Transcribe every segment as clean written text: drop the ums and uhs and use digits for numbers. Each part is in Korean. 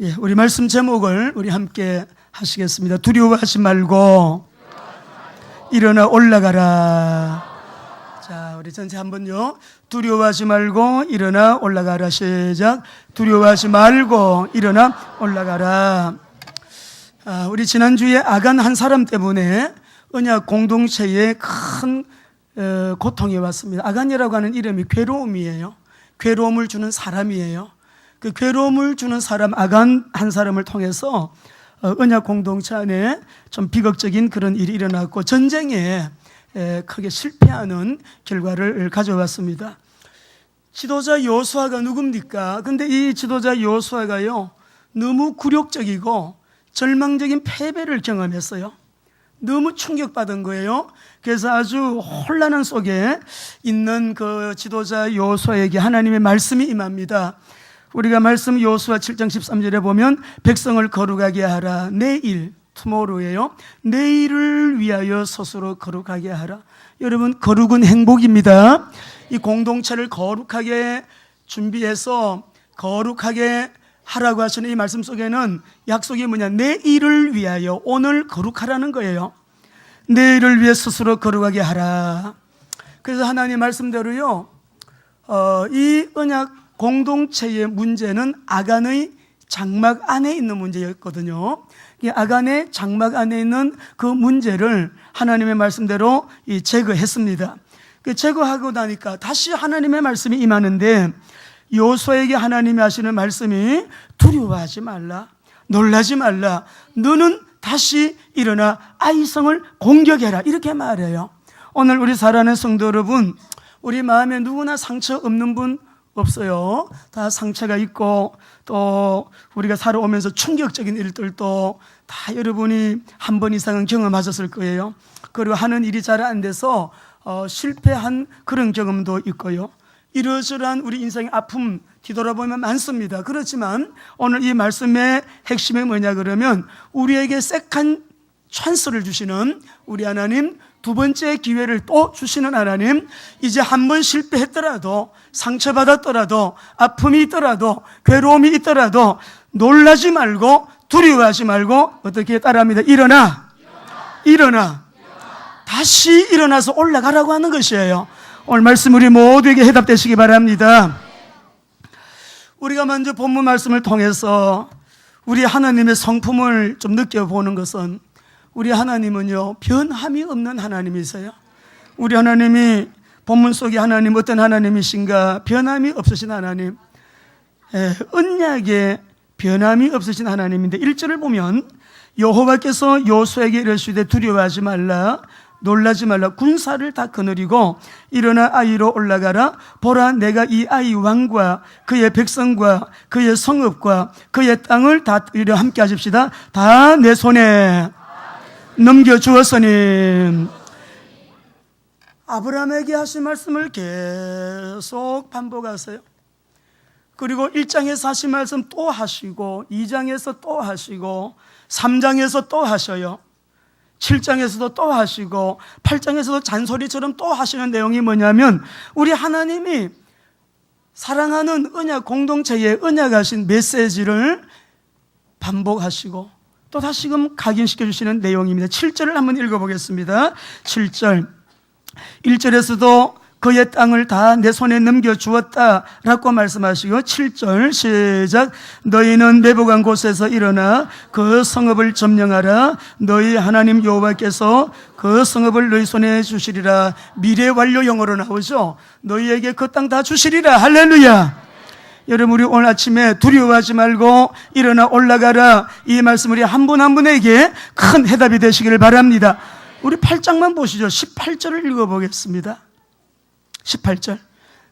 예, 우리 말씀 제목을 우리 함께 하시겠습니다. 두려워하지 말고 일어나 올라가라. 자, 우리 전체 한번요. 두려워하지 말고 일어나 올라가라. 시작. 두려워하지 말고 일어나 올라가라. 우리 지난주에 아간 한 사람 때문에 언약 공동체에 큰 고통이 왔습니다. 아간이라고 하는 이름이 괴로움이에요. 괴로움을 주는 사람이에요. 그 괴로움을 주는 사람 아간 한 사람을 통해서 언약 공동체 안에 좀 비극적인 그런 일이 일어났고 전쟁에 크게 실패하는 결과를 가져왔습니다. 지도자 여호수아가 누굽니까? 근데 이 지도자 여호수아가요 너무 굴욕적이고 절망적인 패배를 경험했어요. 너무 충격받은 거예요. 그래서 아주 혼란한 속에 있는 그 지도자 여호수아에게 하나님의 말씀이 임합니다. 우리가 말씀 여호수아 7장 13절에 보면 백성을 거룩하게 하라. 내일, tomorrow예요. 내일을 위하여 스스로 거룩하게 하라. 여러분, 거룩은 행복입니다. 이 공동체를 거룩하게 준비해서 거룩하게 하라고 하시는 이 말씀 속에는 약속이 뭐냐? 내일을 위하여 오늘 거룩하라는 거예요. 내일을 위해 스스로 거룩하게 하라. 그래서 하나님 말씀대로요, 이 언약 공동체의 문제는 아간의 장막 안에 있는 문제였거든요. 아간의 장막 안에 있는 그 문제를 하나님의 말씀대로 제거했습니다. 제거하고 나니까 다시 하나님의 말씀이 임하는데 여호수아에게 하나님이 하시는 말씀이 두려워하지 말라, 놀라지 말라, 너는 다시 일어나 아이성을 공격해라, 이렇게 말해요. 오늘 우리 사랑하는 성도 여러분, 우리 마음에 누구나 상처 없는 분 없어요. 다 상처가 있고 또 우리가 살아오면서 충격적인 일들도 다 여러분이 한 번 이상은 경험하셨을 거예요. 그리고 하는 일이 잘 안 돼서 실패한 그런 경험도 있고요. 이러저러한 우리 인생의 아픔 뒤돌아보면 많습니다. 그렇지만 오늘 이 말씀의 핵심이 뭐냐 그러면 우리에게 세컨 찬스를 주시는 우리 하나님, 두 번째 기회를 또 주시는 하나님, 이제 한 번 실패했더라도 상처받았더라도 아픔이 있더라도 괴로움이 있더라도 놀라지 말고 두려워하지 말고 어떻게 따라합니다. 일어나 다시 일어나서 올라가라고 하는 것이에요. 오늘 말씀 우리 모두에게 해답되시기 바랍니다. 우리가 먼저 본문 말씀을 통해서 우리 하나님의 성품을 좀 느껴보는 것은 우리 하나님은요 변함이 없는 하나님이세요. 우리 하나님이 본문 속에 하나님 어떤 하나님이신가? 변함이 없으신 하나님, 언약에 변함이 없으신 하나님인데 1절을 보면 여호와께서 여호수아에게 이르시되 두려워하지 말라, 놀라지 말라, 군사를 다 거느리고 일어나 아이로 올라가라. 보라, 내가 이 아이 왕과 그의 백성과 그의 성읍과 그의 땅을 다 이르 함께 하십시다. 다 내 손에 넘겨주었으니. 아브라함에게 하신 말씀을 계속 반복하세요. 그리고 1장에서 하신 말씀 또 하시고 2장에서 또 하시고 3장에서 또 하셔요. 7장에서도 또 하시고 8장에서도 잔소리처럼 또 하시는 내용이 뭐냐면 우리 하나님이 사랑하는 언약 공동체에 언약하신 메시지를 반복하시고 또 다시금 각인시켜 주시는 내용입니다. 7절을 한번 읽어보겠습니다. 7절 1절에서도 그의 땅을 다 내 손에 넘겨주었다 라고 말씀하시고 7절 시작. 너희는 매복한 곳에서 일어나 그 성읍을 점령하라. 너희 하나님 여호와께서 그 성읍을 너희 손에 주시리라. 미래 완료 영어로 나오죠. 너희에게 그 땅 다 주시리라. 할렐루야. 여러분, 우리 오늘 아침에 두려워하지 말고 일어나 올라가라, 이 말씀 우리 한 분 한 분에게 큰 해답이 되시기를 바랍니다. 우리 8장만 보시죠. 18절을 읽어보겠습니다. 18절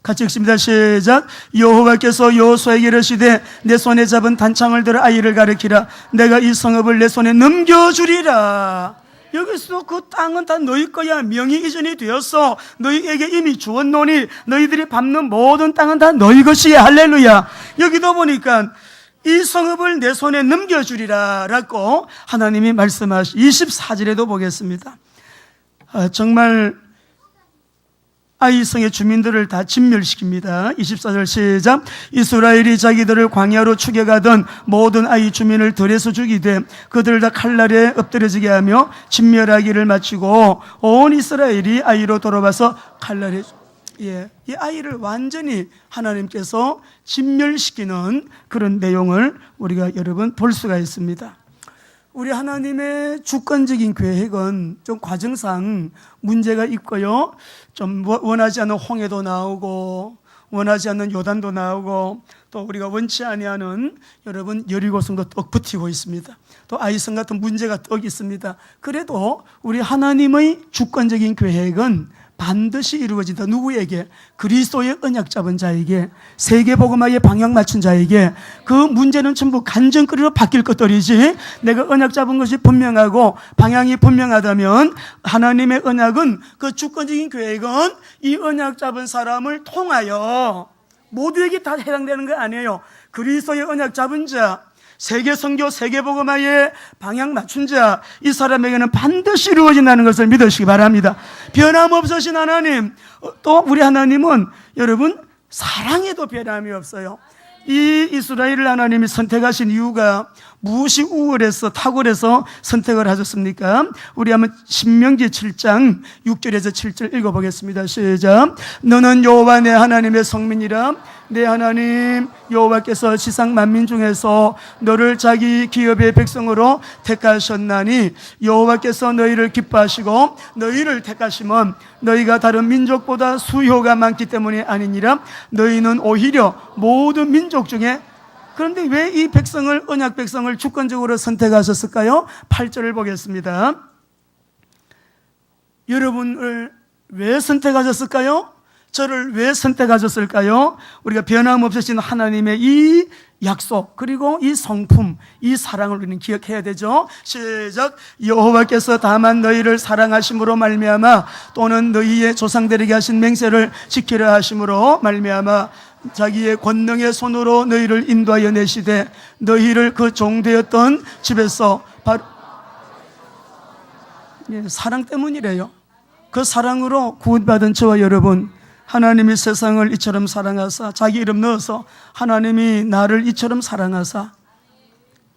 같이 읽습니다. 시작. 여호와께서 여호수아에게 이르시되 내 손에 잡은 단창을 들어 아이를 가리키라. 내가 이 성읍을 내 손에 넘겨주리라. 여기서도 그 땅은 다 너희 거야. 명의 이전이 되었어. 너희에게 이미 주었노니 너희들이 밟는 모든 땅은 다 너희 것이야. 할렐루야. 여기도 보니까 이 성읍을 내 손에 넘겨주리라 라고 하나님이 말씀하시. 24절에도 보겠습니다. 정말 아이성의 주민들을 다 진멸시킵니다. 24절 시작. 이스라엘이 자기들을 광야로 추격하던 모든 아이 주민을 들에서 죽이되 그들을 다 칼날에 엎드려지게 하며 진멸하기를 마치고 온 이스라엘이 아이로 돌아와서 칼날에 이 아이를 완전히 하나님께서 진멸시키는 그런 내용을 우리가 여러분 볼 수가 있습니다. 우리 하나님의 주권적인 계획은 좀 과정상 문제가 있고요. 좀 원하지 않는 홍해도 나오고 원하지 않는 요단도 나오고 또 우리가 원치 아니하는 여러분 여리고성도 떡 붙이고 있습니다. 또 아이성 같은 문제가 떡 있습니다. 그래도 우리 하나님의 주권적인 계획은 반드시 이루어진다. 누구에게? 그리스도의 언약 잡은 자에게, 세계복음화에 방향 맞춘 자에게. 그 문제는 전부 간증거리로 바뀔 것들이지, 내가 언약 잡은 것이 분명하고 방향이 분명하다면 하나님의 언약은, 그 주권적인 계획은 이 언약 잡은 사람을 통하여 모두에게 다 해당되는 거 아니에요. 그리스도의 언약 잡은 자, 세계 선교, 세계 복음화에 방향 맞춘 자, 이 사람에게는 반드시 이루어진다는 것을 믿으시기 바랍니다. 변함없으신 하나님, 또 우리 하나님은 여러분 사랑에도 변함이 없어요. 이 이스라엘을 하나님이 선택하신 이유가 무엇이 우월해서 탁월해서 선택을 하셨습니까? 우리 한번 신명기 7장 6절에서 7절 읽어보겠습니다. 시작. 너는 여호와 내 하나님의 성민이라. 내 하나님 여호와께서 지상 만민 중에서 너를 자기 기업의 백성으로 택하셨나니 여호와께서 너희를 기뻐하시고 너희를 택하심은 너희가 다른 민족보다 수효가 많기 때문이 아니니라. 너희는 오히려 모든 민족 중에, 그런데 왜 이 백성을, 언약 백성을 주권적으로 선택하셨을까요? 8절을 보겠습니다. 여러분을 왜 선택하셨을까요? 저를 왜 선택하셨을까요? 우리가 변함없으신 하나님의 이 약속, 그리고 이 성품, 이 사랑을 우리는 기억해야 되죠. 시작. 여호와께서 다만 너희를 사랑하심으로 말미암아 또는 너희의 조상들에게 하신 맹세를 지키려 하심으로 말미암아 자기의 권능의 손으로 너희를 인도하여 내시되 너희를 그 종되었던 집에서 바로 사랑 때문이래요. 그 사랑으로 구원받은 저와 여러분, 하나님이 세상을 이처럼 사랑하사 자기 이름 넣어서 하나님이 나를 이처럼 사랑하사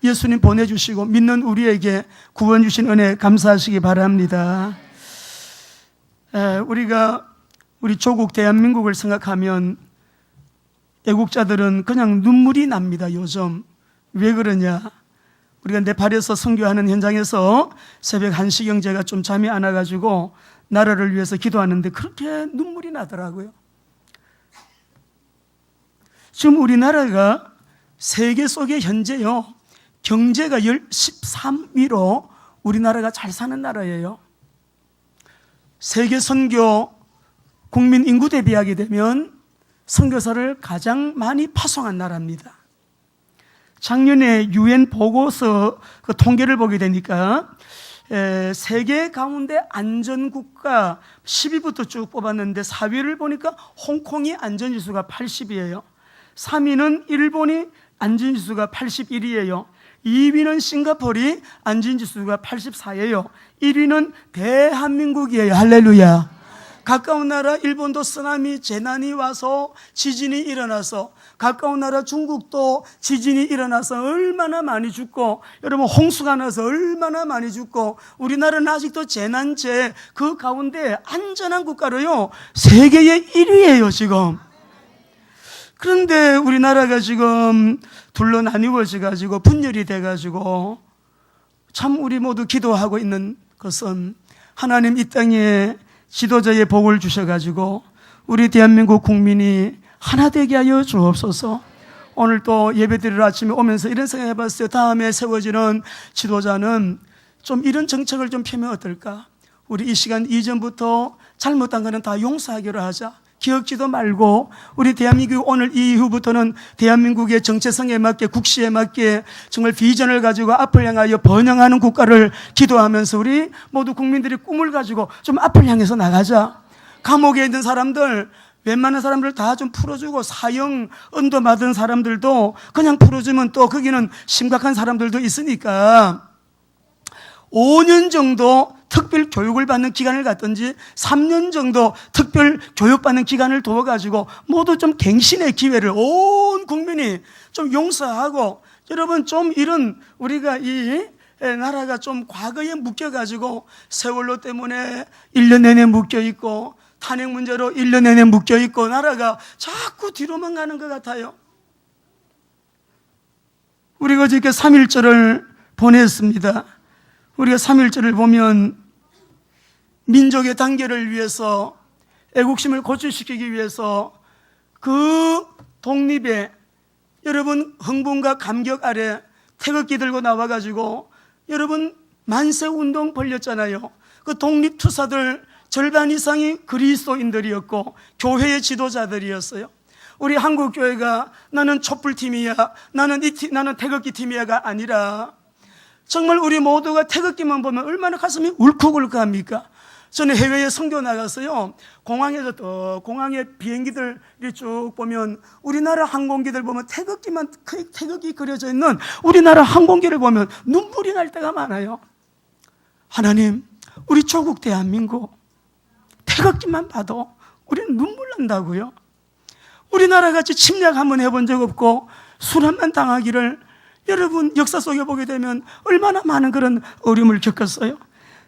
예수님 보내주시고 믿는 우리에게 구원 주신 은혜 감사하시기 바랍니다. 우리가 우리 조국 대한민국을 생각하면 애국자들은 그냥 눈물이 납니다. 요즘 왜 그러냐? 우리가 네팔에서 선교하는 현장에서 새벽 1시경 제가 좀 잠이 안 와가지고 나라를 위해서 기도하는데 그렇게 눈물이 나더라고요. 지금 우리나라가 세계 속에 현재요, 경제가 13위로 우리나라가 잘 사는 나라예요. 세계 선교 국민 인구 대비하게 되면 선교사를 가장 많이 파송한 나라입니다. 작년에 UN 보고서 그 통계를 보게 되니까 세계 가운데 안전국가 10위부터 쭉 뽑았는데 4위를 보니까 홍콩이 안전지수가 80이에요. 3위는 일본이 안전지수가 81이에요. 2위는 싱가포르이 안전지수가 84예요. 1위는 대한민국이에요. 할렐루야. 가까운 나라 일본도 쓰나미 재난이 와서 지진이 일어나서, 가까운 나라 중국도 지진이 일어나서 얼마나 많이 죽고, 여러분 홍수가 나서 얼마나 많이 죽고, 우리나라는 아직도 재난제 그 가운데 안전한 국가로요 세계의 1위예요 지금. 그런데 우리나라가 지금 둘로 나뉘어져 가지고 분열이 돼 가지고 참 우리 모두 기도하고 있는 것은 하나님 이 땅에 지도자의 복을 주셔가지고 우리 대한민국 국민이 하나 되게 하여 주옵소서. 오늘 또 예배드리러 아침에 오면서 이런 생각 해봤어요. 다음에 세워지는 지도자는 좀 이런 정책을 좀 펴면 어떨까? 우리 이 시간 이전부터 잘못한 거는 다 용서하기로 하자. 기억지도 말고 우리 대한민국 오늘 이후부터는 대한민국의 정체성에 맞게, 국시에 맞게 정말 비전을 가지고 앞을 향하여 번영하는 국가를 기도하면서 우리 모두 국민들이 꿈을 가지고 좀 앞을 향해서 나가자. 감옥에 있는 사람들, 웬만한 사람들 다 좀 풀어주고, 사형 언도 받은 사람들도 그냥 풀어주면 또 거기는 심각한 사람들도 있으니까 5년 정도 특별 교육을 받는 기간을 갖든지 3년 정도 특별 교육받는 기간을 두어가지고 모두 좀 갱신의 기회를 온 국민이 좀 용서하고, 여러분 좀 이런 우리가 이 나라가 좀 과거에 묶여가지고 세월호 때문에 1년 내내 묶여있고 탄핵 문제로 1년 내내 묶여있고 나라가 자꾸 뒤로만 가는 것 같아요. 우리가 어저께 3.1절을 보냈습니다. 우리가 3.1절을 보면 민족의 단결을 위해서, 애국심을 고취시키기 위해서 그 독립에 여러분 흥분과 감격 아래 태극기 들고 나와가지고 여러분 만세운동 벌렸잖아요. 그 독립투사들 절반 이상이 그리스도인들이었고 교회의 지도자들이었어요. 우리 한국교회가 나는 촛불팀이야, 나는 태극기 팀이야가 아니라 정말 우리 모두가 태극기만 보면 얼마나 가슴이 울컥울컥합니까? 저는 해외에 선교 나갔어요. 공항에 비행기들이 쭉 보면 우리나라 항공기들 보면 태극기 그려져 있는 우리나라 항공기를 보면 눈물이 날 때가 많아요. 하나님, 우리 조국 대한민국 태극기만 봐도 우리는 눈물 난다고요. 우리나라 같이 침략 한번 해본 적 없고 술 한 번 당하기를 여러분 역사 속에 보게 되면 얼마나 많은 그런 어려움을 겪었어요.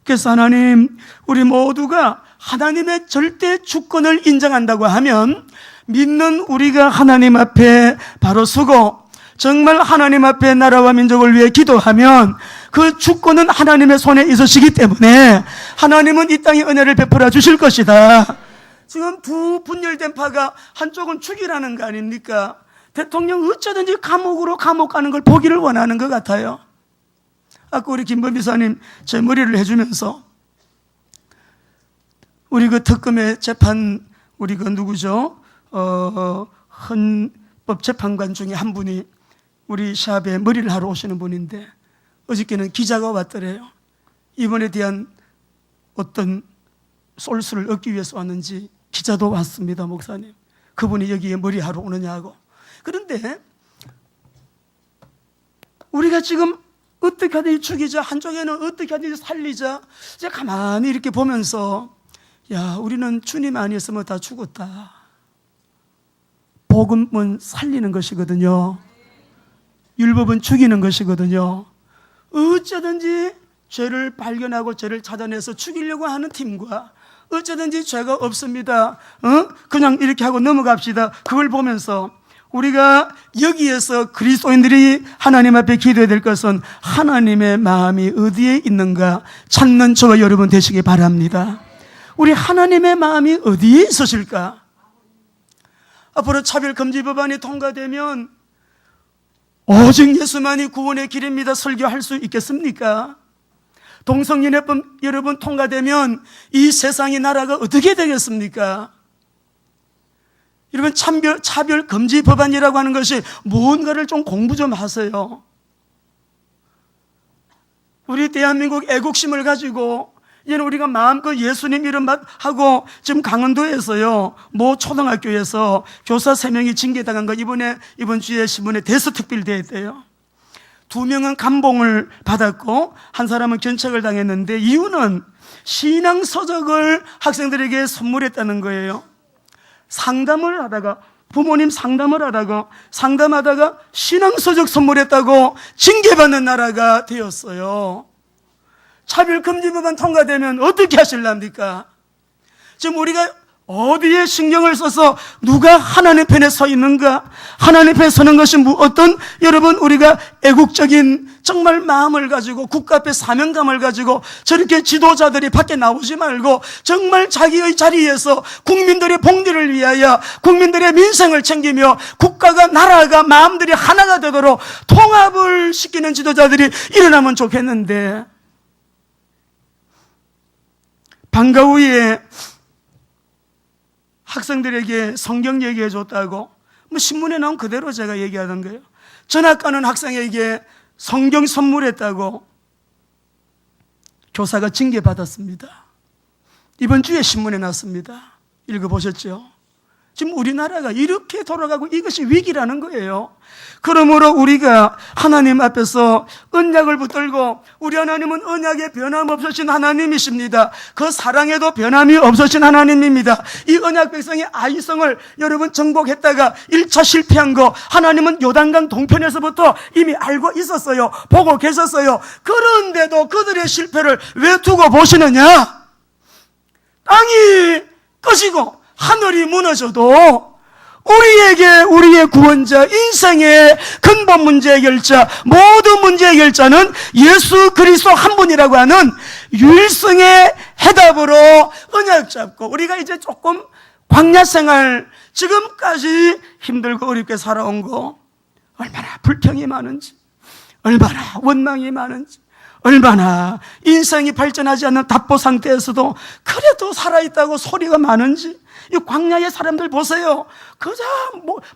그래서 하나님, 우리 모두가 하나님의 절대 주권을 인정한다고 하면 믿는 우리가 하나님 앞에 바로 서고 정말 하나님 앞에 나라와 민족을 위해 기도하면 그 주권은 하나님의 손에 있으시기 때문에 하나님은 이 땅에 은혜를 베풀어 주실 것이다. 지금 두 분열된 파가 한쪽은 죽이라는 거 아닙니까? 대통령 어쩌든지 감옥 가는 걸 보기를 원하는 것 같아요. 아까 우리 김범비사님 제 머리를 해주면서 우리 그 특검의 재판, 우리 그 누구죠? 헌법재판관 중에 한 분이 우리 샵에 머리를 하러 오시는 분인데 어저께는 기자가 왔더래요. 이번에 대한 어떤 솔스를 얻기 위해서 왔는지 기자도 왔습니다. 목사님, 그분이 여기에 머리하러 오느냐고. 그런데 우리가 지금 어떻게 하든지 죽이자, 한쪽에는 어떻게 하든지 살리자, 이제 가만히 이렇게 보면서 야, 우리는 주님 아니었으면 다 죽었다. 복음은 살리는 것이거든요. 율법은 죽이는 것이거든요. 어쩌든지 죄를 발견하고 죄를 찾아내서 죽이려고 하는 팀과 어쩌든지 죄가 없습니다, 그냥 이렇게 하고 넘어갑시다, 그걸 보면서 우리가 여기에서 그리스도인들이 하나님 앞에 기도해야 될 것은 하나님의 마음이 어디에 있는가 찾는 저와 여러분 되시기 바랍니다. 우리 하나님의 마음이 어디에 있으실까? 앞으로 차별금지법안이 통과되면 오직 예수만이 구원의 길입니다 설교할 수 있겠습니까? 동성연애법 여러분 통과되면 이 세상의 나라가 어떻게 되겠습니까? 여러분, 차별금지법안이라고 하는 것이 무언가를 좀 공부 좀 하세요. 우리 대한민국 애국심을 가지고 이제는 우리가 마음껏 예수님 이름 하고 지금 강원도에서요, 모 초등학교에서 교사 3명이 징계당한 거 이번 주에 신문에 대서특필되었대요. 2명은 감봉을 받았고 한 사람은 견책을 당했는데 이유는 신앙서적을 학생들에게 선물했다는 거예요. 부모님 상담하다가 신앙서적 선물했다고 징계받는 나라가 되었어요. 차별금지법안 통과되면 어떻게 하실랍니까? 지금 우리가 어디에 신경을 써서 누가 하나님 편에 서 있는가? 하나님 편에 서는 것이 어떤, 여러분, 우리가 애국적인 정말 마음을 가지고 국가 앞에 사명감을 가지고 저렇게 지도자들이 밖에 나오지 말고 정말 자기의 자리에서 국민들의 복리를 위하여 국민들의 민생을 챙기며 국가가, 나라가, 마음들이 하나가 되도록 통합을 시키는 지도자들이 일어나면 좋겠는데, 방과 후에 학생들에게 성경 얘기해 줬다고 신문에 나온 그대로 제가 얘기하던 거예요. 전학 가는 학생에게 성경 선물했다고 교사가 징계받았습니다. 이번 주에 신문에 났습니다. 읽어보셨죠? 지금 우리나라가 이렇게 돌아가고 이것이 위기라는 거예요. 그러므로 우리가 하나님 앞에서 언약을 붙들고, 우리 하나님은 언약에 변함없으신 하나님이십니다. 그 사랑에도 변함이 없으신 하나님입니다. 이 언약 백성의 아이성을 여러분 정복했다가 1차 실패한 거 하나님은 요단강 동편에서부터 이미 알고 있었어요. 보고 계셨어요. 그런데도 그들의 실패를 왜 두고 보시느냐? 땅이 꺼지고 하늘이 무너져도 우리에게 우리의 구원자, 인생의 근본 문제 해결자, 모든 문제 해결자는 예수 그리스도 한 분이라고 하는 유일성의 해답으로 언약 잡고, 우리가 이제 조금 광야 생활, 지금까지 힘들고 어렵게 살아온 거 얼마나 불평이 많은지, 얼마나 원망이 많은지, 얼마나 인생이 발전하지 않는 답보 상태에서도 그래도 살아있다고 소리가 많은지, 이 광야의 사람들 보세요. 그저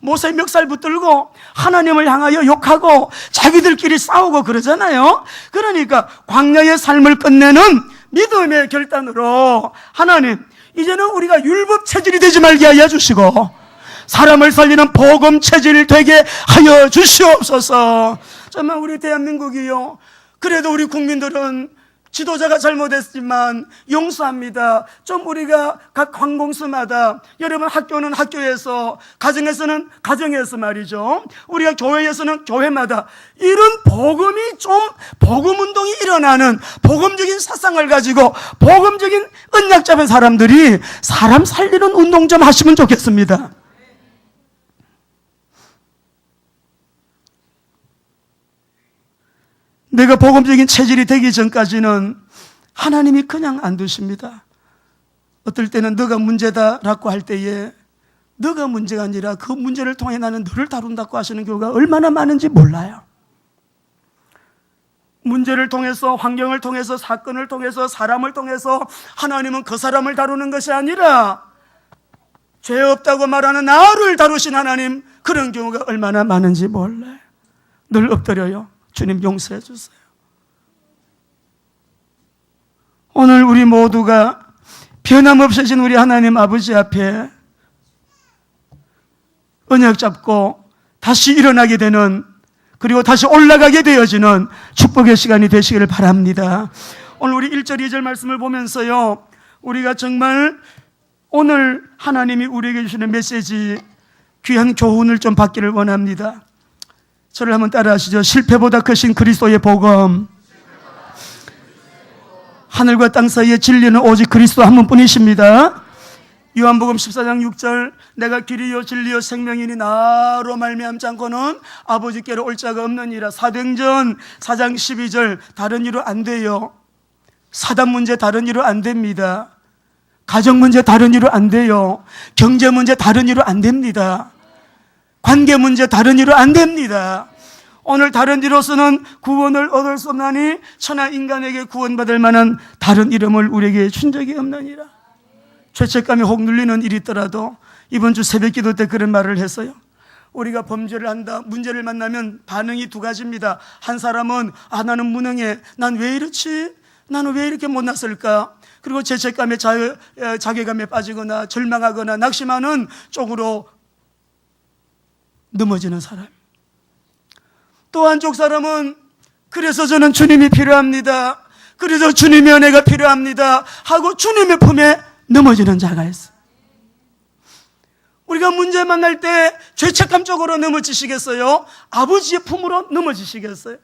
모세 멱살 붙들고 하나님을 향하여 욕하고 자기들끼리 싸우고 그러잖아요. 그러니까 광야의 삶을 끝내는 믿음의 결단으로 하나님, 이제는 우리가 율법 체질이 되지 말게 하여 주시고 사람을 살리는 복음 체질 되게 하여 주시옵소서. 정말 우리 대한민국이요, 그래도 우리 국민들은 지도자가 잘못했지만 용서합니다. 좀 우리가 각 관공서마다, 여러분 학교는 학교에서, 가정에서는 가정에서 말이죠, 우리가 교회에서는 교회마다 이런 복음이 좀, 복음 운동이 일어나는 복음적인 사상을 가지고 복음적인 언약 잡은 사람들이 사람 살리는 운동 좀 하시면 좋겠습니다. 내가 복음적인 체질이 되기 전까지는 하나님이 그냥 안 두십니다. 어떨 때는 너가 문제다라고 할 때에 너가 문제가 아니라 그 문제를 통해 나는 너를 다룬다고 하시는 경우가 얼마나 많은지 몰라요. 문제를 통해서, 환경을 통해서, 사건을 통해서, 사람을 통해서 하나님은 그 사람을 다루는 것이 아니라 죄 없다고 말하는 나를 다루신 하나님, 그런 경우가 얼마나 많은지 몰라요. 늘 엎드려요. 주님 용서해 주세요. 오늘 우리 모두가 변함없으신 우리 하나님 아버지 앞에 언약 잡고 다시 일어나게 되는, 그리고 다시 올라가게 되어지는 축복의 시간이 되시기를 바랍니다. 오늘 우리 1절 2절 말씀을 보면서요, 우리가 정말 오늘 하나님이 우리에게 주시는 메시지, 귀한 교훈을 좀 받기를 원합니다. 저를 한번 따라 하시죠. 실패보다 크신 그리스도의 복음. 하늘과 땅 사이의 진리는 오직 그리스도 한 분뿐이십니다. 요한복음 14장 6절, 내가 길이요 진리요 생명이니 나로 말미암지 않고는 아버지께로 올 자가 없느니라. 사도행전 4장 12절, 다른 이로 안 돼요. 사단 문제 다른 이로 안 됩니다. 가정 문제 다른 이로 안 돼요. 경제 문제 다른 이로 안 됩니다. 관계 문제 다른 이로 안 됩니다. 오늘 다른 이로서는 구원을 얻을 수 없나니 천하 인간에게 구원받을 만한 다른 이름을 우리에게 준 적이 없느니라. 죄책감이 혹 눌리는 일이 있더라도 이번 주 새벽 기도 때 그런 말을 했어요. 우리가 범죄를 한다, 문제를 만나면 반응이 두 가지입니다. 한 사람은 나는 무능해, 난 왜 이렇지? 나는 왜 이렇게 못났을까? 그리고 죄책감에 자괴감에 빠지거나 절망하거나 낙심하는 쪽으로 넘어지는 사람. 또 한쪽 사람은 그래서 저는 주님이 필요합니다, 그래서 주님의 은혜가 필요합니다 하고 주님의 품에 넘어지는 자가 있어요. 우리가 문제 만날 때 죄책감 쪽으로 넘어지시겠어요? 아버지의 품으로 넘어지시겠어요?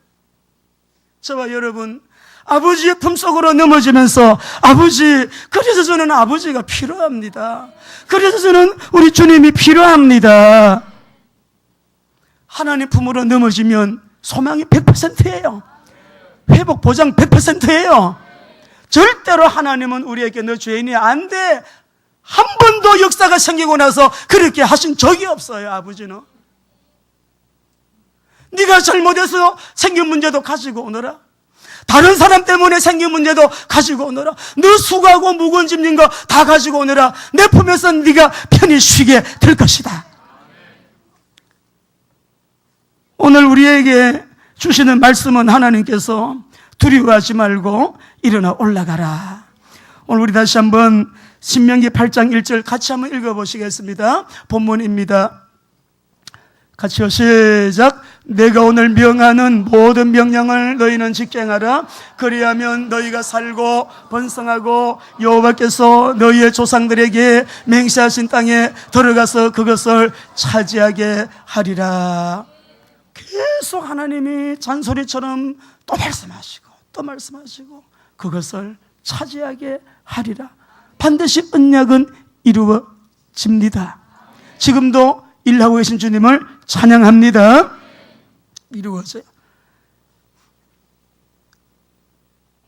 저와 여러분, 아버지의 품 속으로 넘어지면서 아버지, 그래서 저는 아버지가 필요합니다, 그래서 저는 우리 주님이 필요합니다. 하나님 품으로 넘어지면 소망이 100%예요. 회복 보장 100%예요. 절대로 하나님은 우리에게 너 죄인이 안 돼, 한 번도 역사가 생기고 나서 그렇게 하신 적이 없어요. 아버지는 네가 잘못해서 생긴 문제도 가지고 오너라, 다른 사람 때문에 생긴 문제도 가지고 오너라, 너 수고하고 무거운 짐진 거 다 가지고 오너라, 내 품에서 네가 편히 쉬게 될 것이다. 오늘 우리에게 주시는 말씀은 하나님께서 두려워하지 말고 일어나 올라가라. 오늘 우리 다시 한번 신명기 8장 1절 같이 한번 읽어보시겠습니다. 본문입니다. 같이요. 시작. 내가 오늘 명하는 모든 명령을 너희는 직행하라. 그리하면 너희가 살고 번성하고 여호와께서 너희의 조상들에게 맹세하신 땅에 들어가서 그것을 차지하게 하리라. 계속 하나님이 잔소리처럼 또 말씀하시고 또 말씀하시고 그것을 차지하게 하리라. 반드시 언약은 이루어집니다. 지금도 일하고 계신 주님을 찬양합니다. 이루어져요.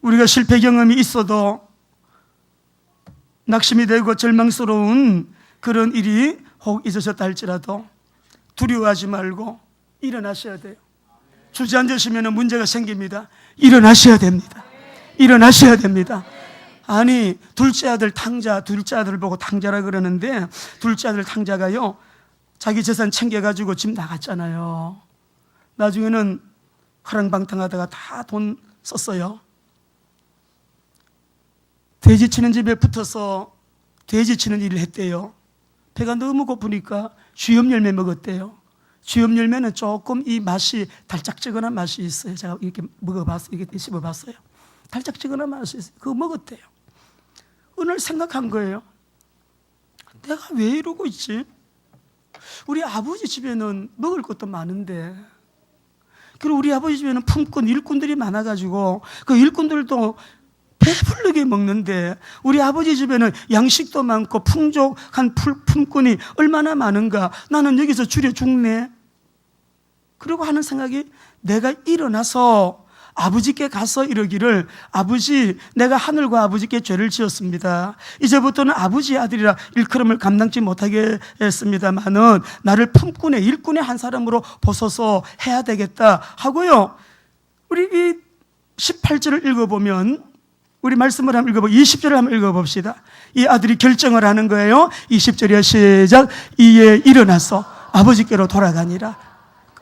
우리가 실패 경험이 있어도 낙심이 되고 절망스러운 그런 일이 혹 있으셨다 할지라도 두려워하지 말고 일어나셔야 돼요. 주저앉으시면 문제가 생깁니다. 일어나셔야 됩니다. 일어나셔야 됩니다. 아니, 둘째 아들 탕자, 둘째 아들 보고 탕자라 그러는데 둘째 아들 탕자가요, 자기 재산 챙겨가지고 집 나갔잖아요. 나중에는 허랑방탕하다가 다 돈 썼어요. 돼지 치는 집에 붙어서 돼지 치는 일을 했대요. 배가 너무 고프니까 쥐염 열매 먹었대요. 쥐염 열매는 조금 이 맛이 달짝지근한 맛이 있어요. 제가 이렇게 먹어봤어요. 이렇게 씹어봤어요. 달짝지근한 맛이 있어요. 그거 먹었대요. 오늘 생각한 거예요. 내가 왜 이러고 있지? 우리 아버지 집에는 먹을 것도 많은데, 그리고 우리 아버지 집에는 품꾼, 일꾼들이 많아가지고 그 일꾼들도 배부르게 먹는데 우리 아버지 집에는 양식도 많고 풍족한 품꾼이 얼마나 많은가. 나는 여기서 줄여 죽네. 그리고 하는 생각이, 내가 일어나서 아버지께 가서 이러기를, 아버지, 내가 하늘과 아버지께 죄를 지었습니다. 이제부터는 아버지의 아들이라 일컬음을 감당치 못하게 했습니다만은 나를 품꾼의 일꾼의 한 사람으로 보소서 해야 되겠다 하고요. 우리 이 18절을 읽어보면, 우리 말씀을 한번 읽어보고 20절을 한번 읽어봅시다. 이 아들이 결정을 하는 거예요. 20절이요. 시작. 이에 일어나서 아버지께로 돌아가니라.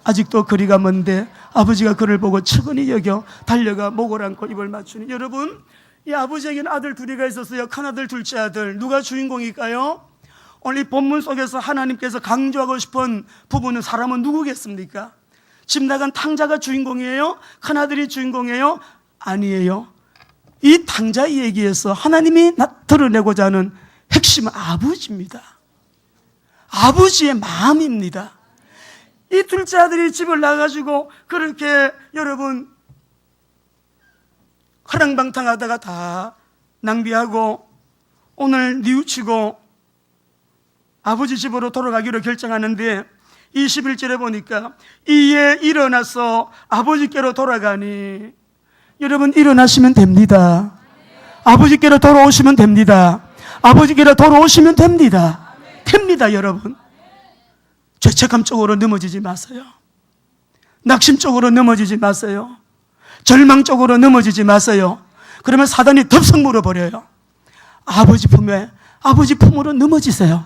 아직도 거리가 먼데 아버지가 그를 보고 측은히 여겨 달려가 목을 안고 입을 맞추니. 여러분, 이 아버지에게는 아들 둘이가 있었어요. 큰아들, 둘째 아들. 누가 주인공일까요? 오늘 이 본문 속에서 하나님께서 강조하고 싶은 부분은, 사람은 누구겠습니까? 집 나간 탕자가 주인공이에요? 큰아들이 주인공이에요? 아니에요. 이 탕자 얘기에서 하나님이 드러내고자 하는 핵심은 아버지입니다. 아버지의 마음입니다. 이 둘째 아들이 집을 나가지고 그렇게 여러분 허랑방탕하다가 다 낭비하고 오늘 뉘우치고 아버지 집으로 돌아가기로 결정하는데, 21절에 보니까 이에 일어나서 아버지께로 돌아가니. 여러분, 일어나시면 됩니다. 아버지께로 돌아오시면 됩니다. 아버지께로 돌아오시면 됩니다. 됩니다, 여러분. 죄책감 쪽으로 넘어지지 마세요. 낙심 쪽으로 넘어지지 마세요. 절망 쪽으로 넘어지지 마세요. 그러면 사단이 덥석 물어버려요. 아버지 품에, 아버지 품으로 넘어지세요.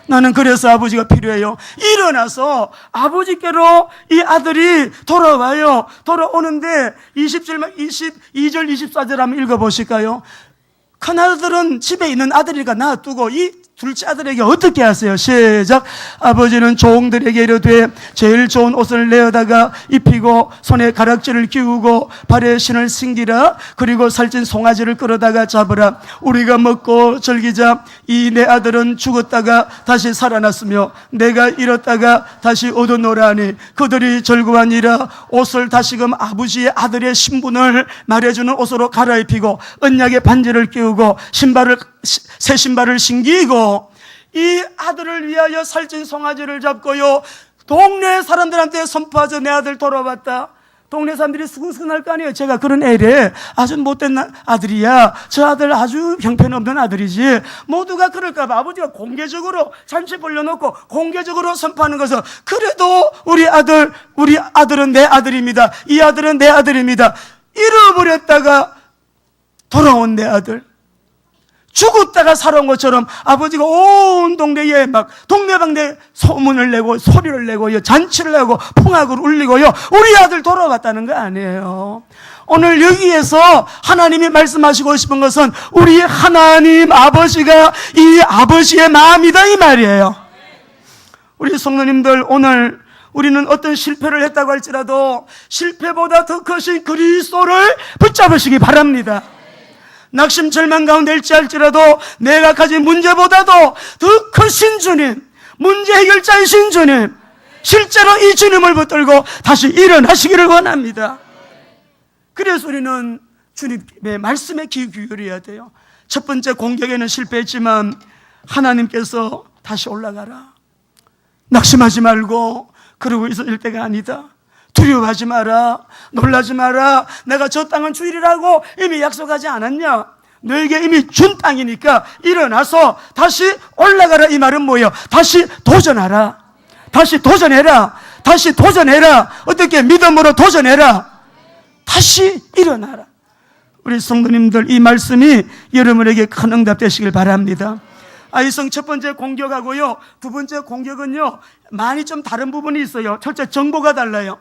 나는 그래서 아버지가 필요해요. 일어나서 아버지께로 이 아들이 돌아와요. 돌아오는데 22절 24절 한번 읽어보실까요? 큰아들은 집에 있는 아들이니까 놔두고 이 둘째 아들에게 어떻게 하세요? 시작. 아버지는 종들에게 이르되 제일 좋은 옷을 내어다가 입히고 손에 가락지를 끼우고 발에 신을 신기라. 그리고 살찐 송아지를 끌어다가 잡으라. 우리가 먹고 즐기자. 이 내 아들은 죽었다가 다시 살아났으며 내가 잃었다가 다시 얻어노라 하니 그들이 절구하니라. 옷을 다시금 아버지의 아들의 신분을 말해주는 옷으로 갈아입히고 언약의 반지를 끼우고 새 신발을 신기고 이 아들을 위하여 살찐 송아지를 잡고요, 동네 사람들한테 선포하죠. 내 아들 돌아왔다. 동네 사람들이 수근수근할 거 아니에요. 제가 그런 애래, 아주 못된 아들이야, 저 아들 아주 형편없는 아들이지. 모두가 그럴까 봐 아버지가 공개적으로 잔치 벌려놓고 공개적으로 선포하는 것은, 그래도 우리 아들은 내 아들입니다. 이 아들은 내 아들입니다. 잃어버렸다가 돌아온 내 아들, 죽었다가 살아온 것처럼 아버지가 온 동네에 막 동네방네 소문을 내고 소리를 내고요, 잔치를 내고 풍악을 울리고요, 우리 아들 돌아왔다는 거 아니에요. 오늘 여기에서 하나님이 말씀하시고 싶은 것은 우리 하나님 아버지가 이 아버지의 마음이다 이 말이에요. 우리 성도님들, 오늘 우리는 어떤 실패를 했다고 할지라도 실패보다 더 크신 그리스도를 붙잡으시기 바랍니다. 낙심 절망 가운데 일지할지라도 내가 가진 문제보다도 더 크신 주님, 문제 해결자이신 주님, 실제로 이 주님을 붙들고 다시 일어나시기를 원합니다. 그래서 우리는 주님의 말씀에 귀 기울여야 돼요. 첫 번째 공격에는 실패했지만 하나님께서 다시 올라가라, 낙심하지 말고 그러고 있을 때가 아니다, 두려워하지 마라, 놀라지 마라, 내가 저 땅은 주일이라고 이미 약속하지 않았냐, 너에게 이미 준 땅이니까 일어나서 다시 올라가라. 이 말은 뭐예요? 다시 도전하라, 다시 도전해라, 다시 도전해라. 어떻게? 믿음으로 도전해라. 다시 일어나라. 우리 성도님들, 이 말씀이 여러분에게 큰 응답 되시길 바랍니다. 아이성 첫 번째 공격하고요, 두 번째 공격은요 많이 좀 다른 부분이 있어요. 첫째, 정보가 달라요.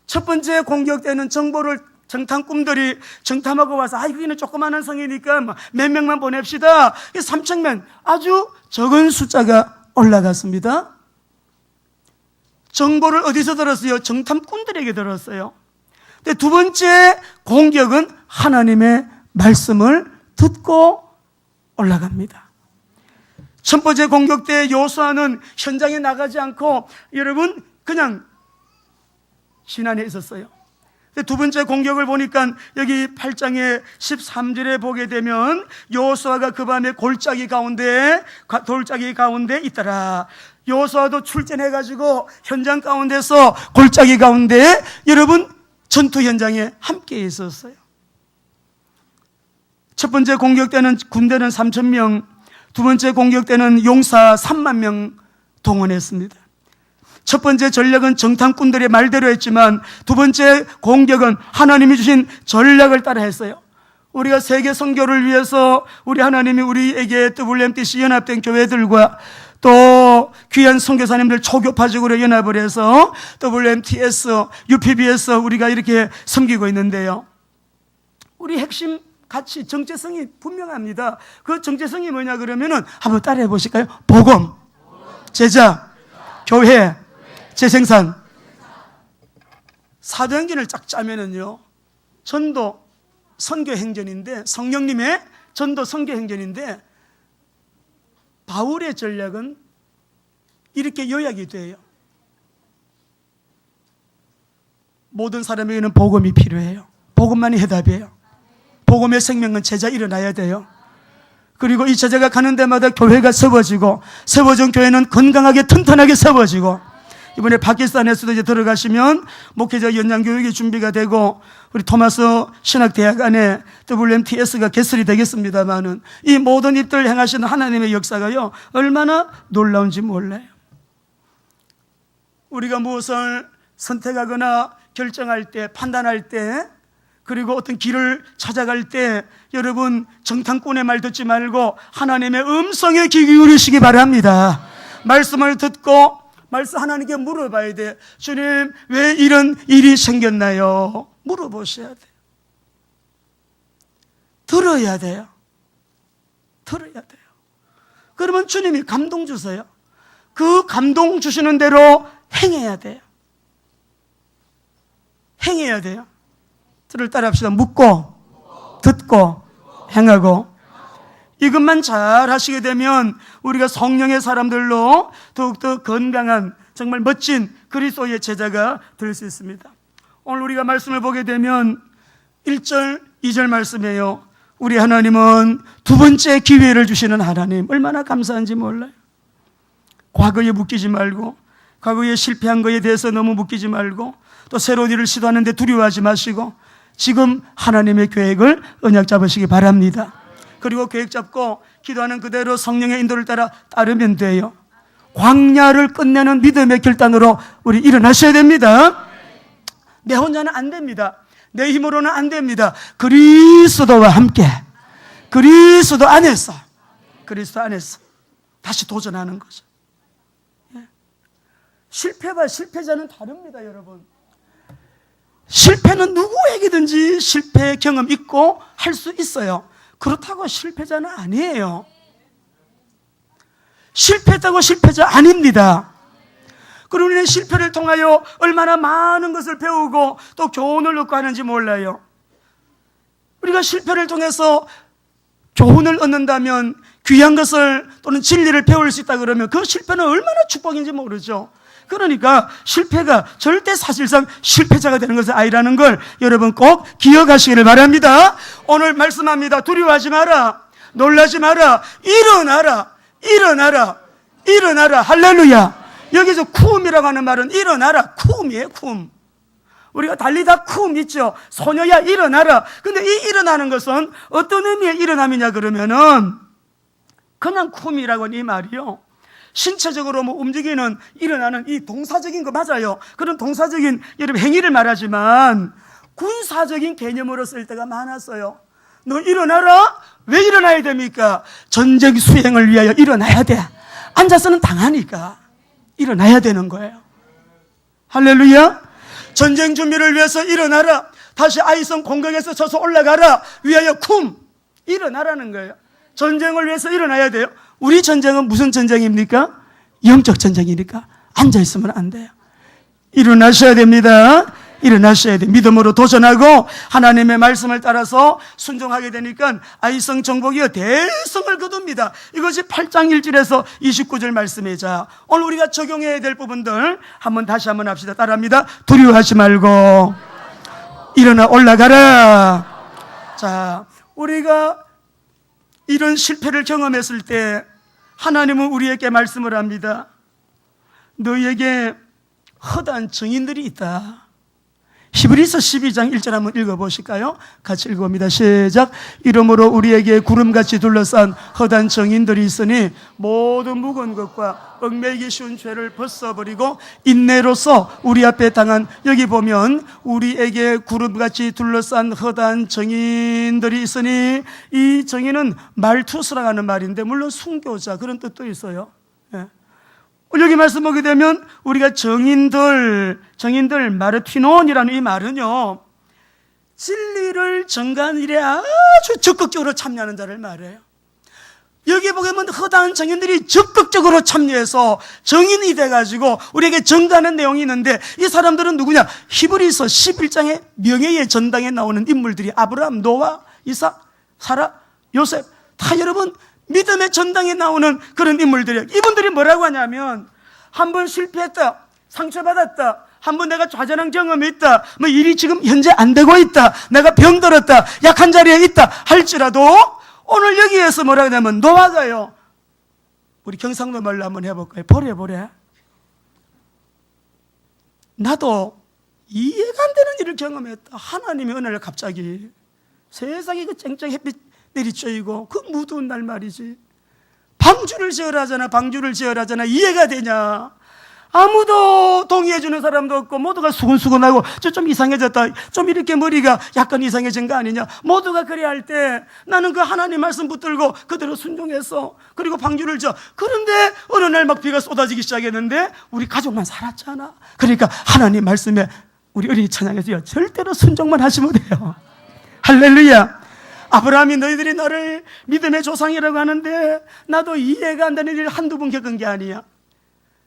첫 번째 공격 때는 정보를 정탐꾼들이 정탐하고 와서 여기는 조그마한 성이니까 몇 명만 보냅시다. 3,000명, 아주 적은 숫자가 올라갔습니다. 정보를 어디서 들었어요? 정탐꾼들에게 들었어요. 근데 두 번째 공격은 하나님의 말씀을 듣고 올라갑니다. 첫 번째 공격 때 여호수아는 현장에 나가지 않고 여러분 그냥 신안에 있었어요. 두 번째 공격을 보니까 여기 8장의 13절에 보게 되면 여호수아가 그 밤에 돌짝이 가운데 있더라. 여호수아도 출전해가지고 현장 가운데서 골짜기 가운데 여러분 전투 현장에 함께 있었어요. 첫 번째 공격 때는 군대는 3,000명, 두 번째 공격 때는 용사 3만 명 동원했습니다. 첫 번째 전략은 정탐꾼들의 말대로 했지만 두 번째 공격은 하나님이 주신 전략을 따라 했어요. 우리가 세계 선교를 위해서 우리 하나님이 우리에게 WMTC 연합된 교회들과 또 귀한 선교사님들 초교파적으로 연합을 해서 WMTS, UPBS 우리가 이렇게 섬기고 있는데요. 우리 핵심 가치, 정체성이 분명합니다. 그 정체성이 뭐냐 그러면은 한번 따라해 보실까요? 복음, 제자, 교회, 재생산. 사도행전을 쫙 짜면은요, 전도 선교행전인데, 성령님의 전도 선교행전인데 바울의 전략은 이렇게 요약이 돼요. 모든 사람에게는 복음이 필요해요. 복음만이 해답이에요. 복음의 생명은 제자 일어나야 돼요. 그리고 이 제자가 가는 데마다 교회가 세워지고, 세워진 교회는 건강하게 튼튼하게 세워지고, 이번에 파키스탄에서도 이제 들어가시면 목회자 연장 교육이 준비가 되고 우리 토마스 신학대학 안에 WMTS가 개설이 되겠습니다만은 이 모든 일들을 행하시는 하나님의 역사가요 얼마나 놀라운지 몰라요. 우리가 무엇을 선택하거나 결정할 때, 판단할 때, 그리고 어떤 길을 찾아갈 때 여러분 정탐꾼의 말 듣지 말고 하나님의 음성에 귀 기울이시기 바랍니다. 말씀을 듣고 말씀 하나님께 물어봐야 돼. 주님, 왜 이런 일이 생겼나요? 물어보셔야 돼요. 들어야 돼요. 들어야 돼요. 그러면 주님이 감동 주세요. 그 감동 주시는 대로 행해야 돼요. 행해야 돼요. 들을 따라 합시다. 묻고, 듣고, 행하고. 이것만 잘 하시게 되면 우리가 성령의 사람들로 더욱더 건강한 정말 멋진 그리스도의 제자가 될 수 있습니다. 오늘 우리가 말씀을 보게 되면 1절, 2절 말씀이에요. 우리 하나님은 두 번째 기회를 주시는 하나님, 얼마나 감사한지 몰라요. 과거에 묶이지 말고, 과거에 실패한 거에 대해서 너무 묶이지 말고, 또 새로운 일을 시도하는데 두려워하지 마시고 지금 하나님의 계획을 언약 잡으시기 바랍니다. 그리고 계획 잡고 기도하는 그대로 성령의 인도를 따르면 돼요. 광야를 끝내는 믿음의 결단으로 우리 일어나셔야 됩니다. 내 혼자는 안 됩니다. 내 힘으로는 안 됩니다. 그리스도와 함께, 그리스도 안에서 다시 도전하는 거죠. 실패와 실패자는 다릅니다, 여러분. 실패는 누구에게든지 실패 경험 있고 할 수 있어요. 그렇다고 실패자는 아니에요. 실패했다고 실패자 아닙니다. 그리고 우리는 실패를 통하여 얼마나 많은 것을 배우고 또 교훈을 얻고 하는지 몰라요. 우리가 실패를 통해서 교훈을 얻는다면, 귀한 것을 또는 진리를 배울 수 있다 그러면 그 실패는 얼마나 축복인지 모르죠. 그러니까 실패가 절대 사실상 실패자가 되는 것은 아니라는 걸 여러분 꼭 기억하시기를 바랍니다. 오늘 말씀합니다. 두려워하지 마라. 놀라지 마라. 일어나라. 일어나라. 일어나라. 할렐루야. 여기서 쿰이라고 하는 말은 일어나라. 쿰이에요. 쿰. 우리가 달리다 쿰 있죠. 소녀야 일어나라. 근데 이 일어나는 것은 어떤 의미의 일어남이냐 그러면은 그냥 쿰이라고 하는 이 말이요, 신체적으로 뭐 움직이는, 일어나는 이 동사적인 거 맞아요. 그런 동사적인 여러분 행위를 말하지만 군사적인 개념으로 쓸 때가 많았어요. 너 일어나라. 왜 일어나야 됩니까? 전쟁 수행을 위하여 일어나야 돼. 앉아서는 당하니까 일어나야 되는 거예요. 할렐루야. 전쟁 준비를 위해서 일어나라. 다시 아이성 공격에서 쳐서 올라가라. 위하여 쿰. 일어나라는 거예요. 전쟁을 위해서 일어나야 돼요. 우리 전쟁은 무슨 전쟁입니까? 영적 전쟁이니까 앉아있으면 안 돼요. 일어나셔야 됩니다. 일어나셔야 돼요. 믿음으로 도전하고 하나님의 말씀을 따라서 순종하게 되니까 아이성 정복이여 대성을 거둡니다. 이것이 8장 1절에서 29절 말씀이자 오늘 우리가 적용해야 될 부분들 다시 한번 합시다. 따라합니다. 두려워하지 말고 일어나 올라가라. 자, 우리가 이런 실패를 경험했을 때 하나님은 우리에게 말씀을 합니다. 너희에게 허다한 증인들이 있다. 히브리서 12장 1절 한번 읽어보실까요? 같이 읽어봅니다. 시작. 이러므로 우리에게 구름같이 둘러싼 허다한 증인들이 있으니 모든 무거운 것과 얽매이기 쉬운 죄를 벗어버리고 인내로서 우리 앞에 당한, 여기 보면 우리에게 구름같이 둘러싼 허다한 증인들이 있으니, 이 증인은 말투스라고 하는 말인데 물론 순교자 그런 뜻도 있어요. 예. 여기 말씀 보게 되면 우리가 증인들 마르티논이라는 이 말은요, 진리를 전가하는 일에 아주 적극적으로 참여하는 자를 말해요. 여기 보게 되면 허다한 증인들이 적극적으로 참여해서 증인이 돼가지고 우리에게 전가하는 내용이 있는데, 이 사람들은 누구냐? 히브리서 11장의 명예의 전당에 나오는 인물들이 아브라함, 노아, 이삭, 사라, 요셉, 다 여러분 믿음의 전당에 나오는 그런 인물들이에요. 이분들이 뭐라고 하냐면, 한 번 실패했다, 상처받았다, 한 번 내가 좌절한 경험이 있다, 뭐 일이 지금 현재 안 되고 있다, 내가 병들었다, 약한 자리에 있다 할지라도 오늘 여기에서 뭐라고 하냐면, 노아가요, 우리 경상도 말로 한번 해볼까요? 보래. 나도 이해가 안 되는 일을 경험했다. 하나님의 은혜를 갑자기, 세상에 그 쨍쨍 햇빛 내리쬐이고 그 무더운 날 말이지, 방주를 지어라잖아. 이해가 되냐? 아무도 동의해주는 사람도 없고, 모두가 수근수근하고 저 좀 이상해졌다, 좀 이렇게 머리가 약간 이상해진 거 아니냐, 모두가 그래야 할 때 나는 그 하나님 말씀 붙들고 그대로 순종했어. 그리고 방주를 지어. 그런데 어느 날 막 비가 쏟아지기 시작했는데 우리 가족만 살았잖아. 그러니까 하나님 말씀에 우리 어린이 찬양에서요, 절대로 순종만 하시면 돼요. 할렐루야. 아브라함이 너희들이 나를 믿음의 조상이라고 하는데 나도 이해가 안 되는 일을 한두 번 겪은 게 아니야.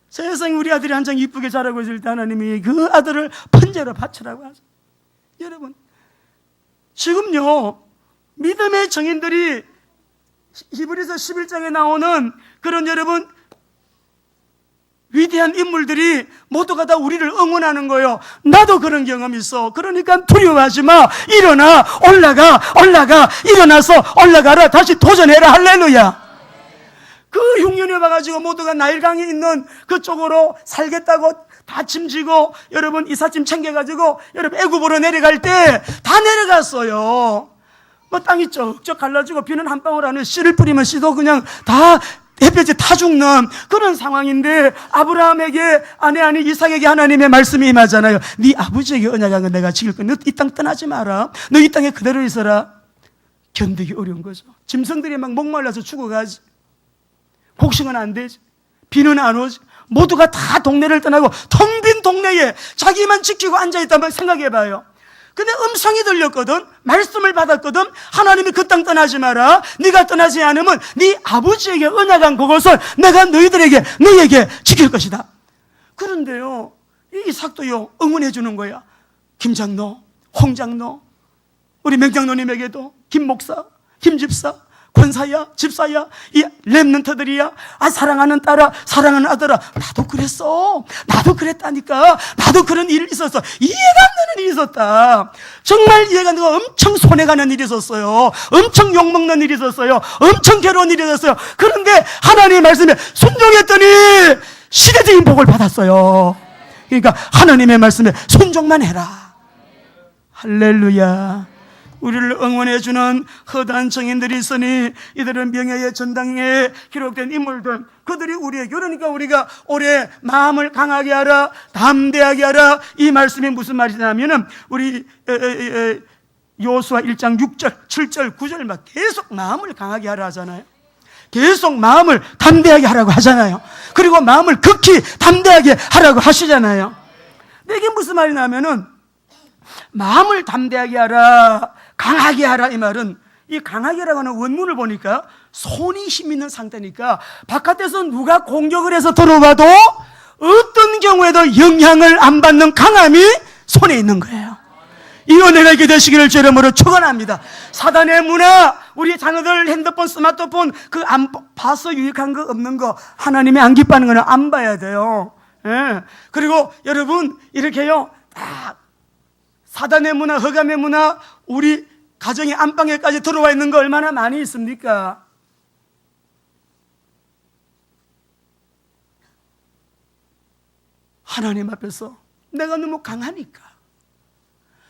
세상에 우리 아들이 한창 이쁘게 자라고 있을 때 하나님이 그 아들을 번제로 바치라고 하죠. 여러분, 지금요, 믿음의 증인들이 히브리서 11장에 나오는 그런 여러분 위대한 인물들이 모두가 다 우리를 응원하는 거예요. 나도 그런 경험이 있어. 그러니까 두려워하지 마. 일어나, 올라가, 일어나서 올라가라. 다시 도전해라. 할렐루야. 그 흉년에 와가지고 모두가 나일강에 있는 그쪽으로 살겠다고 다 짐지고, 여러분 이삿짐 챙겨가지고 여러분 애굽으로 내려갈 때 다 내려갔어요. 뭐 땅이 쩍쩍 갈라지고 비는 한 방울 안에 씨를 뿌리면 씨도 그냥 다 햇볕에 타 죽는 그런 상황인데, 아브라함에게 아니 이삭에게 하나님의 말씀이 임하잖아요. 네 아버지에게 언약한 건 내가 지킬 거야. 너 이 땅 떠나지 마라. 너 이 땅에 그대로 있어라. 견디기 어려운 거죠. 짐승들이 막 목말라서 죽어가지. 곡식은 안 되지. 비는 안 오지. 모두가 다 동네를 떠나고 텅 빈 동네에 자기만 지키고 앉아있다면 생각해봐요. 근데 음성이 들렸거든. 말씀을 받았거든. 하나님이 그 땅 떠나지 마라. 네가 떠나지 않으면 네 아버지에게 언약한 그것을 내가 너희에게 지킬 것이다. 그런데요, 이 이삭도요 응원해 주는 거야. 김 장로, 홍 장로, 우리 맹장로님에게도 김 목사, 김 집사, 권사야, 집사야, 이 렘넌트들이야, 사랑하는 딸아, 사랑하는 아들아, 나도 그랬어. 나도 그랬다니까. 나도 그런 일이 있었어. 이해가 안 되는 일이 있었다. 정말 이해가 안 되고 엄청 손해가는 일이 있었어요. 엄청 욕먹는 일이 있었어요. 엄청 괴로운 일이 있었어요. 그런데 하나님의 말씀에 순종했더니 시대적인 복을 받았어요. 그러니까 하나님의 말씀에 순종만 해라. 할렐루야. 우리를 응원해주는 허다한 청인들이 있으니 이들은 명예의 전당에 기록된 인물들, 그들이 우리에게, 그러니까 우리가 올해 마음을 강하게 하라, 담대하게 하라. 이 말씀이 무슨 말이냐면은 우리 여호수아 1장 6절 7절 9절 막 계속 마음을 강하게 하라 하잖아요. 계속 마음을 담대하게 하라고 하잖아요. 그리고 마음을 극히 담대하게 하라고 하시잖아요. 근데 이게 무슨 말이냐면은 마음을 담대하게 하라, 강하게 하라, 이 말은, 이 강하게 하라고 하는 원문을 보니까 손이 힘 있는 상태니까 바깥에서 누가 공격을 해서 들어와도 어떤 경우에도 영향을 안 받는 강함이 손에 있는 거예요. 이 은혜가 있게 되시기를 주 이름으로 축원합니다. 사단의 문화, 우리 자녀들 핸드폰, 스마트폰 그 안 봐서 유익한 거 없는 거, 하나님이 안 기뻐하는 거는 안 봐야 돼요. 예. 그리고 여러분 이렇게요, 사단의 문화, 흑암의 문화, 우리 가정의 안방에까지 들어와 있는 거 얼마나 많이 있습니까? 하나님 앞에서 내가 너무 강하니까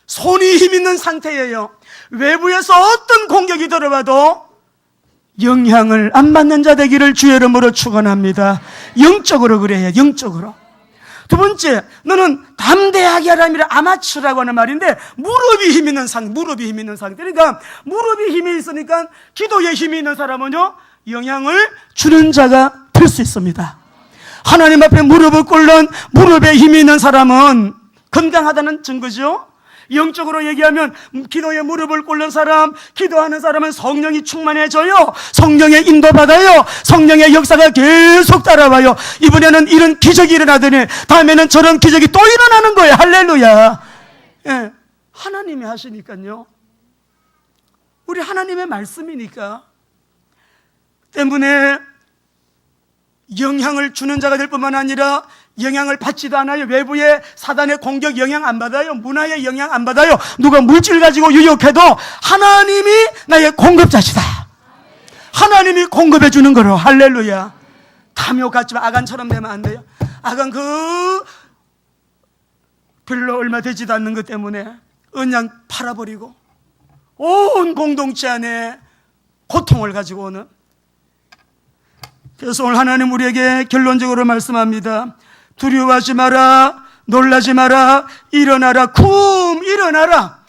손이 힘 있는 상태예요. 외부에서 어떤 공격이 들어와도 영향을 안 받는 자 되기를 주의 이름으로 축원합니다. 영적으로 그래요. 영적으로. 두 번째, 너는 담대하게 하라면 아마추라고 하는 말인데, 무릎이 힘 있는 상태. 그러니까 무릎이 힘이 있으니까 기도에 힘이 있는 사람은요, 영향을 주는 자가 될 수 있습니다. 하나님 앞에 무릎을 꿇는, 무릎에 힘이 있는 사람은 건강하다는 증거죠. 영적으로 얘기하면 기도에 무릎을 꿇는 사람, 기도하는 사람은 성령이 충만해져요. 성령의 인도받아요. 성령의 역사가 계속 따라와요. 이번에는 이런 기적이 일어나더니 다음에는 저런 기적이 또 일어나는 거예요. 할렐루야. 예, 하나님이 하시니까요. 우리 하나님의 말씀이니까 때문에 영향을 주는 자가 될 뿐만 아니라 영향을 받지도 않아요. 외부의 사단의 공격 영향 안 받아요. 문화의 영향 안 받아요. 누가 물질 가지고 유혹해도 하나님이 나의 공급자시다. 하나님이 공급해 주는 거로. 할렐루야. 탐욕 같지만 아간처럼 되면 안 돼요. 아간 별로 얼마 되지도 않는 것 때문에 은양 팔아버리고 온 공동체 안에 고통을 가지고 오는. 그래서 오늘 하나님 우리에게 결론적으로 말씀합니다. 두려워하지 마라, 놀라지 마라, 일어나라, 일어나라.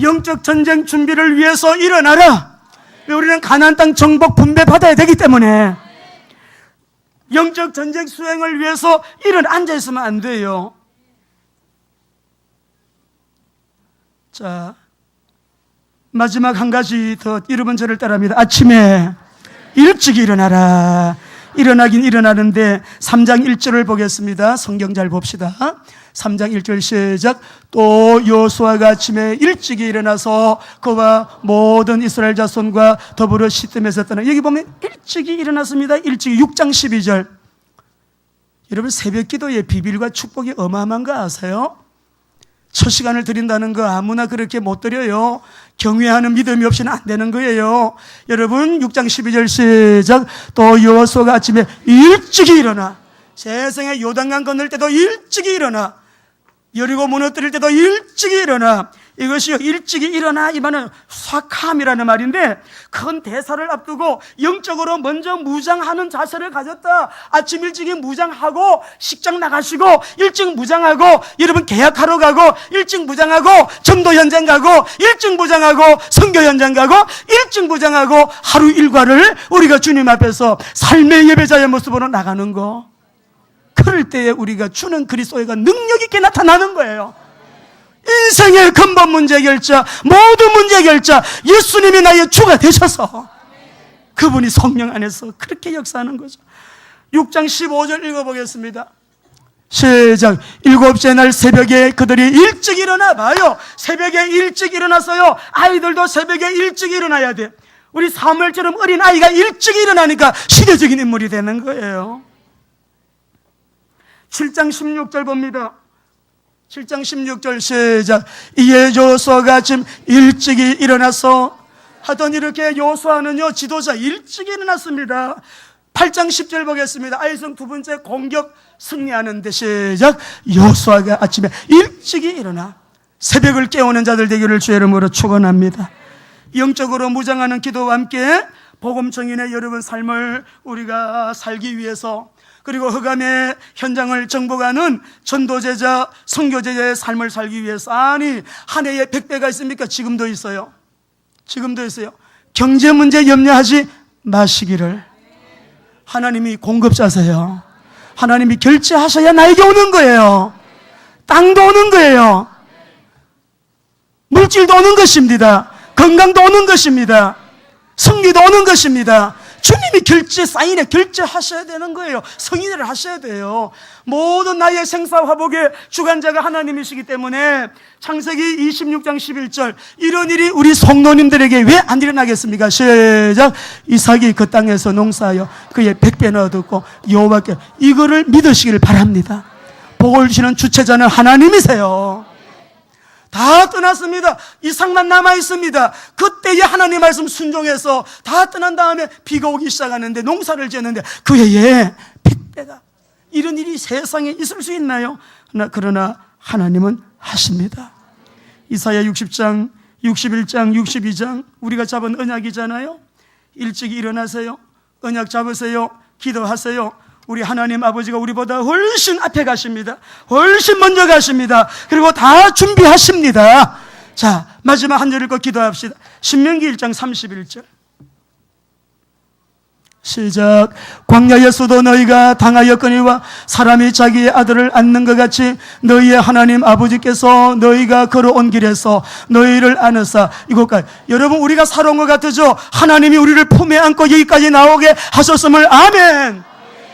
영적 전쟁 준비를 위해서 일어나라. 우리는 가나안 땅 정복 분배 받아야 되기 때문에 영적 전쟁 수행을 위해서 앉아있으면 안 돼요. 자, 마지막 한 가지 더. 여러분 저를 따라합니다. 아침에 일찍 일어나라. 일어나긴 일어나는데 3장 1절을 보겠습니다. 성경 잘 봅시다. 3장 1절 시작. 또 여호수아가 아침에 일찍 일어나서 그와 모든 이스라엘 자손과 더불어 시뜸에서 떠나. 여기 보면 일찍이 일어났습니다. 일찍이 6장 12절. 여러분 새벽 기도의 비밀과 축복이 어마어마한 거 아세요? 첫 시간을 드린다는 거 아무나 그렇게 못 드려요. 경외하는 믿음이 없이는 안 되는 거예요. 여러분 6장 12절 시작. 또 여호수아가 아침에 일찍이 일어나. 세상에 요단강 건널 때도 일찍이 일어나. 여리고 무너뜨릴 때도 일찍이 일어나. 이것이 일찍이 일어나 이 말은 수확함이라는 말인데, 큰 대사를 앞두고 영적으로 먼저 무장하는 자세를 가졌다. 아침 일찍이 무장하고 식장 나가시고 일찍 무장하고, 여러분 계약하러 가고 일찍 무장하고, 전도 현장 가고 일찍 무장하고, 선교 현장 가고 일찍 무장하고, 하루 일과를 우리가 주님 앞에서 삶의 예배자의 모습으로 나가는 거. 그럴 때에 우리가 주는 그리스도가 능력 있게 나타나는 거예요. 인생의 근본 문제 해결자, 모든 문제 해결자 예수님이 나의 주가 되셔서 그분이 성령 안에서 그렇게 역사하는 거죠. 6장 15절 읽어보겠습니다. 시작. 7째 날 새벽에 그들이 일찍 일어나 봐요. 새벽에 일찍 일어났어요. 아이들도 새벽에 일찍 일어나야 돼. 우리 사무엘처럼 어린 아이가 일찍 일어나니까 시대적인 인물이 되는 거예요. 7장 16절 봅니다. 7장 16절 시작. 이에 여호수아가 아침 일찍이 일어나서 하던 이렇게 여호수아는요 지도자 일찍 일어났습니다. 8장 10절 보겠습니다. 아이성 두 번째 공격 승리하는데 시작. 여호수아가 아침에 일찍이 일어나 새벽을 깨우는 자들 되기를 주의 이름으로 축원합니다. 영적으로 무장하는 기도와 함께 복음 청인의 여러분 삶을 우리가 살기 위해서, 그리고 흑암의 현장을 정복하는 전도제자, 선교제자의 삶을 살기 위해서, 아니 한 해에 100배가 있습니까? 지금도 있어요. 지금도 있어요. 경제 문제 염려하지 마시기를. 하나님이 공급자세요. 하나님이 결제하셔야 나에게 오는 거예요. 땅도 오는 거예요. 물질도 오는 것입니다. 건강도 오는 것입니다. 승리도 오는 것입니다. 주님이 결제 사인에 결제하셔야 되는 거예요. 승인을 하셔야 돼요. 모든 나의 생사화복의 주관자가 하나님이시기 때문에 창세기 26장 11절 이런 일이 우리 성도님들에게 왜 안 일어나겠습니까? 시작. 이삭이 그 땅에서 농사하여 그의 100배나 얻었고 여호와께, 이거를 믿으시길 바랍니다. 복을 주시는 주체자는 하나님이세요. 다 떠났습니다. 이삭만 남아있습니다. 그때에 하나님 말씀 순종해서 다 떠난 다음에 비가 오기 시작하는데 농사를 지었는데 그 해에 100배가, 이런 일이 세상에 있을 수 있나요? 그러나 하나님은 하십니다. 이사야 60장, 61장, 62장 우리가 잡은 언약이잖아요. 일찍 일어나세요. 언약 잡으세요. 기도하세요. 우리 하나님 아버지가 우리보다 훨씬 앞에 가십니다. 훨씬 먼저 가십니다. 그리고 다 준비하십니다. 자, 마지막 한 절 읽고 기도합시다. 신명기 1장 31절 시작. 광야에서도 너희가 당하였거니와 사람이 자기의 아들을 안는 것 같이 너희의 하나님 아버지께서 너희가 걸어온 길에서 너희를 안으사 이곳까지. 여러분, 우리가 살아온 것 같으죠? 하나님이 우리를 품에 안고 여기까지 나오게 하셨음을. 아멘,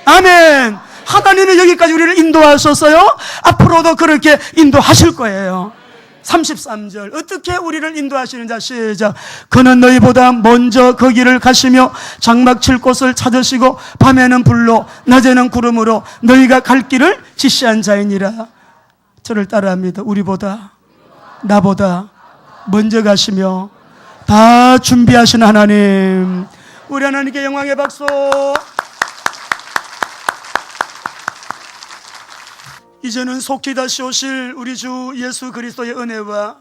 아멘. 하나님이 여기까지 우리를 인도하셨어요. 앞으로도 그렇게 인도하실 거예요. 33절 어떻게 우리를 인도하시는지 시작. 그는 너희보다 먼저 그 길을 가시며 장막 칠 곳을 찾으시고 밤에는 불로 낮에는 구름으로 너희가 갈 길을 지시한 자이니라. 저를 따라합니다. 우리보다, 나보다 먼저 가시며 다 준비하신 하나님, 우리 하나님께 영광의 박수. 이제는 속히 다시 오실 우리 주 예수 그리스도의 은혜와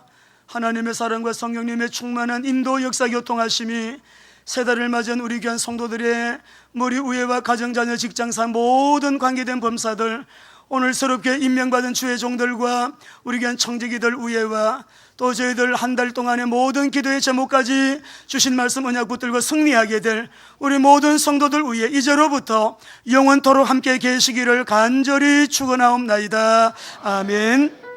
하나님의 사랑과 성령님의 충만한 인도 역사 교통하심이 새 달을 맞은 우리 귀한 성도들의 머리 위에와 가정자녀 직장사 모든 관계된 범사들, 오늘 새롭게 임명받은 주의 종들과 우리 귀한 청지기들 위에와 또 저희들 한 달 동안의 모든 기도의 제목까지 주신 말씀 언약 붙들고 승리하게 될 우리 모든 성도들 위에 이제로부터 영원토록 함께 계시기를 간절히 축원하옵나이다. 아멘.